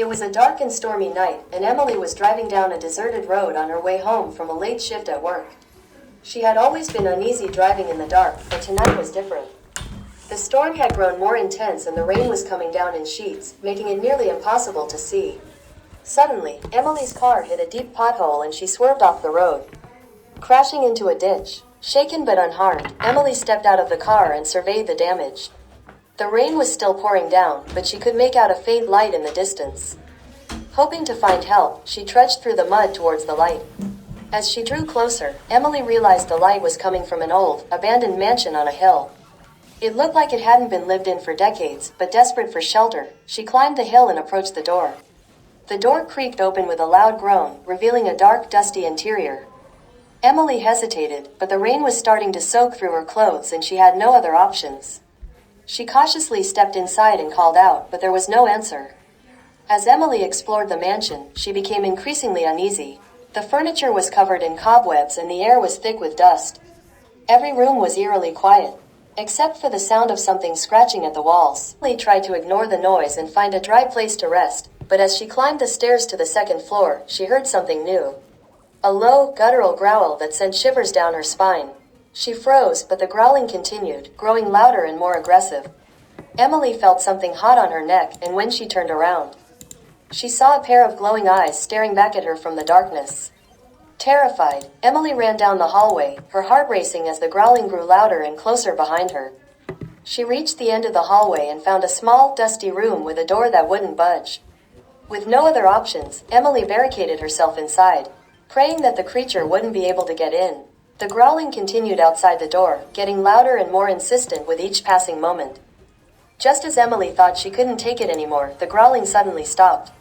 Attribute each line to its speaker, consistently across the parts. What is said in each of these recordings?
Speaker 1: It was a dark and stormy night, and Emily was driving down a deserted road on her way home from a late shift at work. She had always been uneasy driving in the dark, but tonight was different. The storm had grown more intense and the rain was coming down in sheets, making it nearly impossible to see. Suddenly, Emily's car hit a deep pothole and she swerved off the road, crashing into a ditch. Shaken but unharmed, Emily stepped out of the car and surveyed the damage. The rain was still pouring down, but she could make out a faint light in the distance. Hoping to find help, she trudged through the mud towards the light. As she drew closer, Emily realized the light was coming from an old, abandoned mansion on a hill. It looked like it hadn't been lived in for decades, but desperate for shelter, she climbed the hill and approached the door. The door creaked open with a loud groan, revealing a dark, dusty interior. Emily hesitated, but the rain was starting to soak through her clothes and she had no other options. She cautiously stepped inside and called out, but there was no answer. As Emily explored the mansion, she became increasingly uneasy. The furniture was covered in cobwebs and the air was thick with dust. Every room was eerily quiet, except for the sound of something scratching at the walls. Emily tried to ignore the noise and find a dry place to rest, but as she climbed the stairs to the second floor, she heard something new. A low, guttural growl that sent shivers down her spine. She froze, but the growling continued, growing louder and more aggressive. Emily felt something hot on her neck, and when she turned around, she saw a pair of glowing eyes staring back at her from the darkness. Terrified, Emily ran down the hallway, her heart racing as the growling grew louder and closer behind her. She reached the end of the hallway and found a small, dusty room with a door that wouldn't budge. With no other options, Emily barricaded herself inside, praying that the creature wouldn't be able to get in. The growling continued outside the door, getting louder and more insistent with each passing moment. Just as Emily thought she couldn't take it anymore, the growling suddenly stopped.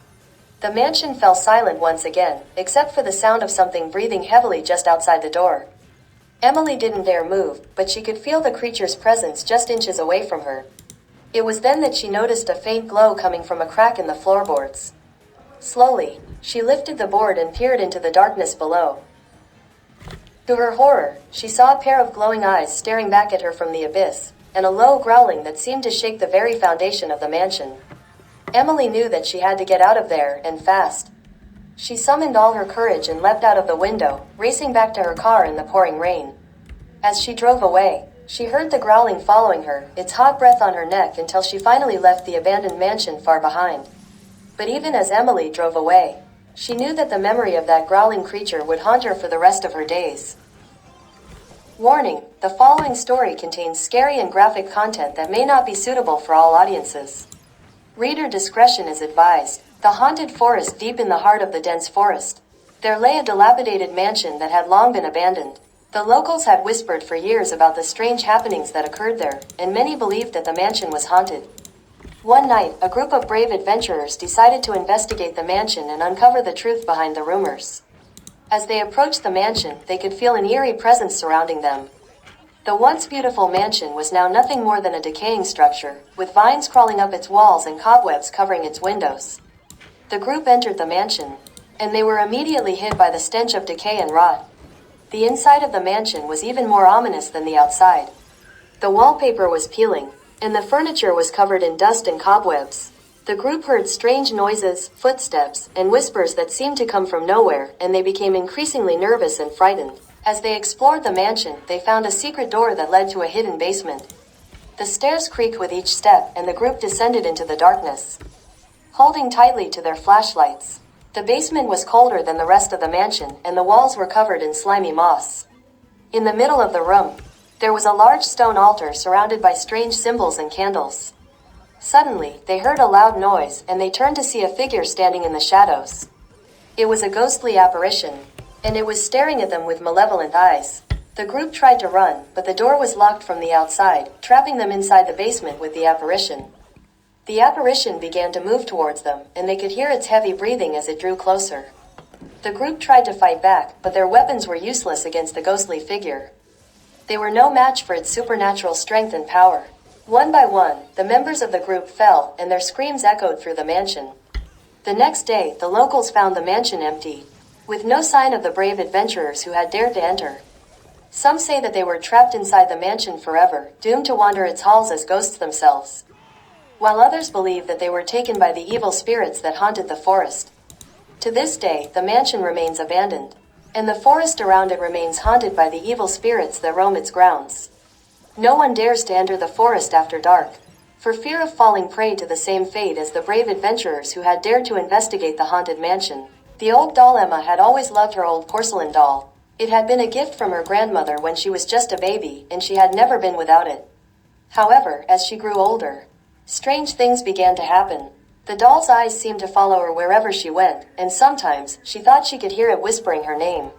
Speaker 1: The mansion fell silent once again, except for the sound of something breathing heavily just outside the door. Emily didn't dare move, but she could feel the creature's presence just inches away from her. It was then that she noticed a faint glow coming from a crack in the floorboards. Slowly, she lifted the board and peered into the darkness below. To her horror, she saw a pair of glowing eyes staring back at her from the abyss, and a low growling that seemed to shake the very foundation of the mansion. Emily knew that she had to get out of there, and fast. She summoned all her courage and leapt out of the window, racing back to her car in the pouring rain. As she drove away, she heard the growling following her, its hot breath on her neck until she finally left the abandoned mansion far behind. But even as Emily drove away, she knew that the memory of that growling creature would haunt her for the rest of her days. Warning: the following story contains scary and graphic content that may not be suitable for all audiences. Reader discretion is advised. The haunted forest deep in the heart of the dense forest. There lay a dilapidated mansion that had long been abandoned. The locals had whispered for years about the strange happenings that occurred there, and many believed that the mansion was haunted. One night, a group of brave adventurers decided to investigate the mansion and uncover the truth behind the rumors. As they approached the mansion, they could feel an eerie presence surrounding them. The once beautiful mansion was now nothing more than a decaying structure, with vines crawling up its walls and cobwebs covering its windows. The group entered the mansion, and they were immediately hit by the stench of decay and rot. The inside of the mansion was even more ominous than the outside. The wallpaper was peeling, and the furniture was covered in dust and cobwebs. The group heard strange noises, footsteps, and whispers that seemed to come from nowhere, and they became increasingly nervous and frightened. As they explored the mansion, they found a secret door that led to a hidden basement. The stairs creaked with each step, and the group descended into the darkness, holding tightly to their flashlights. The basement was colder than the rest of the mansion, and the walls were covered in slimy moss. In the middle of the room, there was a large stone altar surrounded by strange symbols and candles. Suddenly, they heard a loud noise, and they turned to see a figure standing in the shadows. It was a ghostly apparition, and it was staring at them with malevolent eyes. The group tried to run, but the door was locked from the outside, trapping them inside the basement with the apparition. The apparition began to move towards them, and they could hear its heavy breathing as it drew closer. The group tried to fight back, but their weapons were useless against the ghostly figure. They were no match for its supernatural strength and power. One by one, the members of the group fell, and their screams echoed through the mansion. The next day, the locals found the mansion empty, with no sign of the brave adventurers who had dared to enter. Some say that they were trapped inside the mansion forever, doomed to wander its halls as ghosts themselves. while others believed that they were taken by the evil spirits that haunted the forest. To this day, the mansion remains abandoned, and the forest around it remains haunted by the evil spirits that roam its grounds. No one dares to enter the forest after dark, for fear of falling prey to the same fate as the brave adventurers who had dared to investigate the haunted mansion. The old doll Emma had always loved her old porcelain doll. It had been a gift from her grandmother when she was just a baby, and she had never been without it. However, as she grew older, strange things began to happen. The doll's eyes seemed to follow her wherever she went, and sometimes she thought she could hear it whispering her name.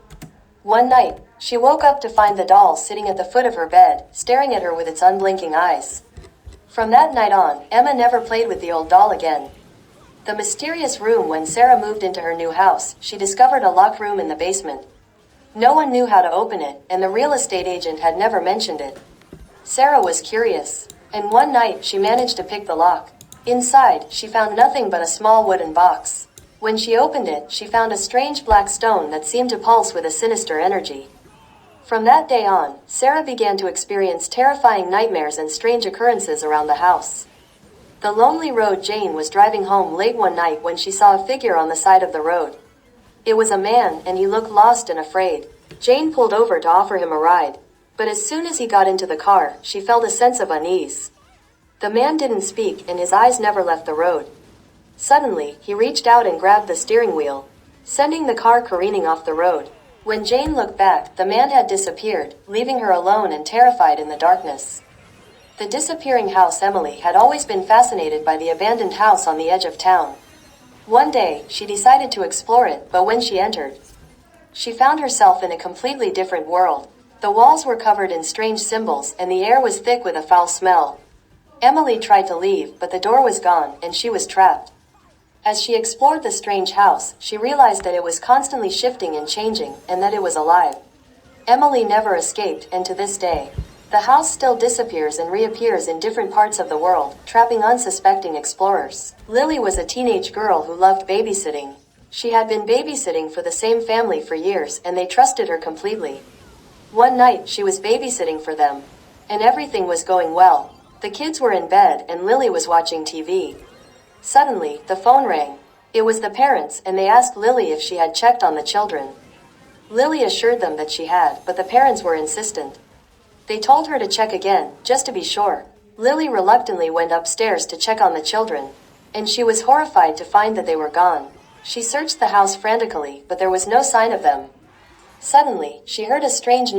Speaker 1: One night, she woke up to find the doll sitting at the foot of her bed, staring at her with its unblinking eyes. From that night on, Emma never played with the old doll again. The mysterious room. When Sarah moved into her new house, she discovered a locked room in the basement. No one knew how to open it, and the real estate agent had never mentioned it. Sarah was curious, and one night she managed to pick the lock. Inside, she found nothing but a small wooden box. When she opened it, she found a strange black stone that seemed to pulse with a sinister energy. From that day on, Sarah began to experience terrifying nightmares and strange occurrences around the house. The lonely road. Jane was driving home late one night when she saw a figure on the side of the road. It was a man, and he looked lost and afraid. Jane pulled over to offer him a ride, but as soon as he got into the car, she felt a sense of unease. The man didn't speak, and his eyes never left the road. Suddenly, he reached out and grabbed the steering wheel, sending the car careening off the road. When Jane looked back, the man had disappeared, leaving her alone and terrified in the darkness. The disappearing house. Emily had always been fascinated by the abandoned house on the edge of town. One day, she decided to explore it, but when she entered, she found herself in a completely different world. The walls were covered in strange symbols, and the air was thick with a foul smell. Emily tried to leave, but the door was gone, and she was trapped. As she explored the strange house, she realized that it was constantly shifting and changing, and that it was alive. Emily never escaped, and to this day, the house still disappears and reappears in different parts of the world, trapping unsuspecting explorers. Lily was a teenage girl who loved babysitting. She had been babysitting for the same family for years, and they trusted her completely. One night, she was babysitting for them, and everything was going well. The kids were in bed, and Lily was watching TV. Suddenly, the phone rang. It was the parents, and they asked Lily if she had checked on the children. Lily assured them that she had, but the parents were insistent. They told her to check again, just to be sure. Lily reluctantly went upstairs to check on the children, and she was horrified to find that they were gone. She searched the house frantically, but there was no sign of them. Suddenly, she heard a strange noise.